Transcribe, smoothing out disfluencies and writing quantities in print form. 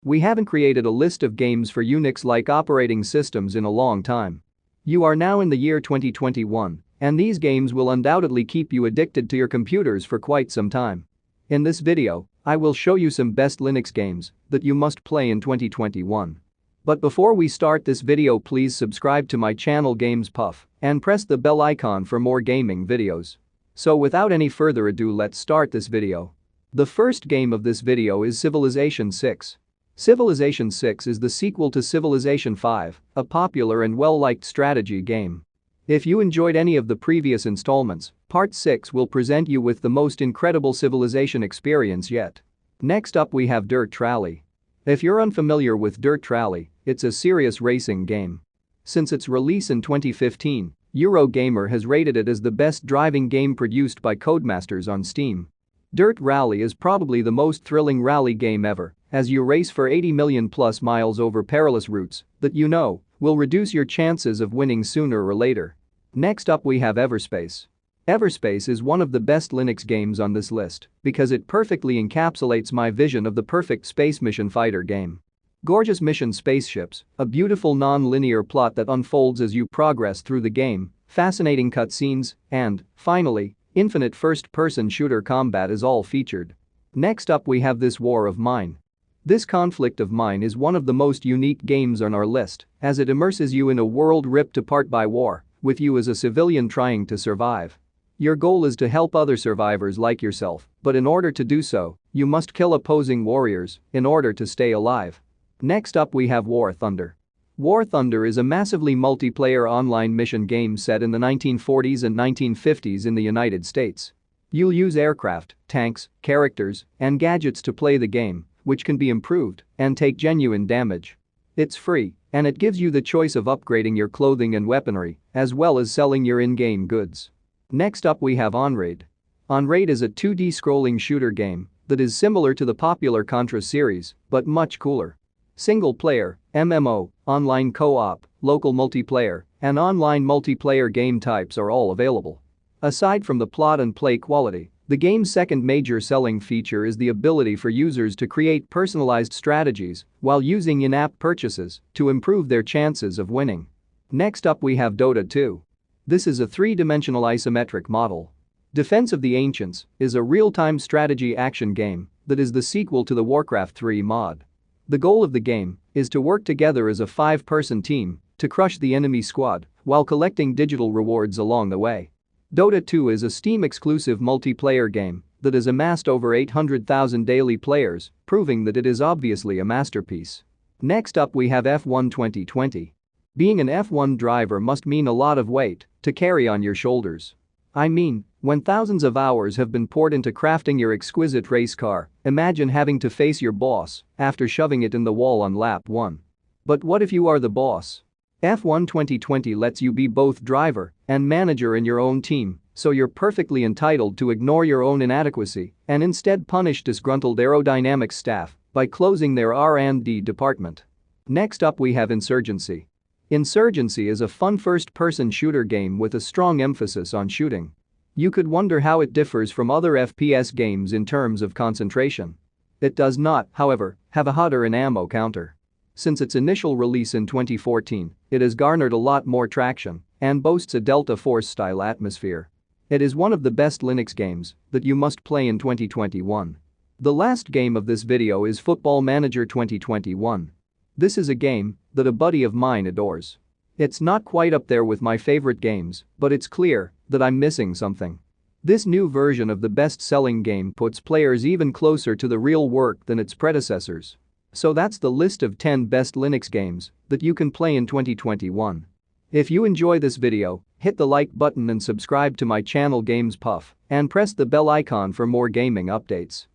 We haven't created a list of games for Unix-like operating systems in a long time. You are now in the year 2021, and these games will undoubtedly keep you addicted to your computers for quite some time. In this video, I will show you some best Linux games that you must play in 2021. But before we start this video, please subscribe to my channel Games Puff and press the bell icon for more gaming videos. So without any further ado, let's start this video. The first game of this video is Civilization 6. Civilization 6 is the sequel to Civilization 5, a popular and well-liked strategy game. If you enjoyed any of the previous installments, Part 6 will present you with the most incredible Civilization experience yet. Next up we have Dirt Rally. If you're unfamiliar with Dirt Rally, it's a serious racing game. Since its release in 2015, Eurogamer has rated it as the best driving game produced by Codemasters on Steam. Dirt Rally is probably the most thrilling rally game ever, as you race for 80 million plus miles over perilous routes that will reduce your chances of winning sooner or later. Next up we have Everspace. Everspace is one of the best Linux games on this list because it perfectly encapsulates my vision of the perfect space mission fighter game. Gorgeous mission spaceships, a beautiful non-linear plot that unfolds as you progress through the game, fascinating cutscenes, and, finally, infinite first-person shooter combat is all featured. Next up we have This War of Mine. This Conflict of Mine is one of the most unique games on our list as it immerses you in a world ripped apart by war, with you as a civilian trying to survive. Your goal is to help other survivors like yourself, but in order to do so, you must kill opposing warriors in order to stay alive. Next up we have War Thunder. War Thunder is a massively multiplayer online mission game set in the 1940s and 1950s in the United States. You'll use aircraft, tanks, characters, and gadgets to play the game, which can be improved and take genuine damage. It's free, and it gives you the choice of upgrading your clothing and weaponry, as well as selling your in-game goods. Next up we have Onraid. Onraid is a 2D scrolling shooter game that is similar to the popular Contra series, but much cooler. Single player, MMO, online co-op, local multiplayer, and online multiplayer game types are all available. Aside from the plot and play quality, the game's second major selling feature is the ability for users to create personalized strategies while using in-app purchases to improve their chances of winning. Next up we have Dota 2. This is a three-dimensional isometric model. Defense of the Ancients is a real-time strategy action game that is the sequel to the Warcraft 3 mod. The goal of the game is to work together as a 5-person team to crush the enemy squad while collecting digital rewards along the way. Dota 2 is a Steam-exclusive multiplayer game that has amassed over 800,000 daily players, proving that it is obviously a masterpiece. Next up we have F1 2020. Being an F1 driver must mean a lot of weight to carry on your shoulders. I mean, when thousands of hours have been poured into crafting your exquisite race car, imagine having to face your boss after shoving it in the wall on lap 1. But what if you are the boss? F1 2020 lets you be both driver and manager in your own team, so you're perfectly entitled to ignore your own inadequacy and instead punish disgruntled aerodynamics staff by closing their R&D department. Next up we have Insurgency. Insurgency is a fun first-person shooter game with a strong emphasis on shooting. You could wonder how it differs from other FPS games in terms of concentration. It does not, however, have a HUD or an ammo counter. Since its initial release in 2014, it has garnered a lot more traction and boasts a Delta Force-style atmosphere. It is one of the best Linux games that you must play in 2021. The last game of this video is Football Manager 2021. This is a game that a buddy of mine adores. It's not quite up there with my favorite games, but it's clear that I'm missing something. This new version of the best-selling game puts players even closer to the real work than its predecessors. So that's the list of 10 best Linux games that you can play in 2021. If you enjoy this video, hit the like button and subscribe to my channel Games Puff and press the bell icon for more gaming updates.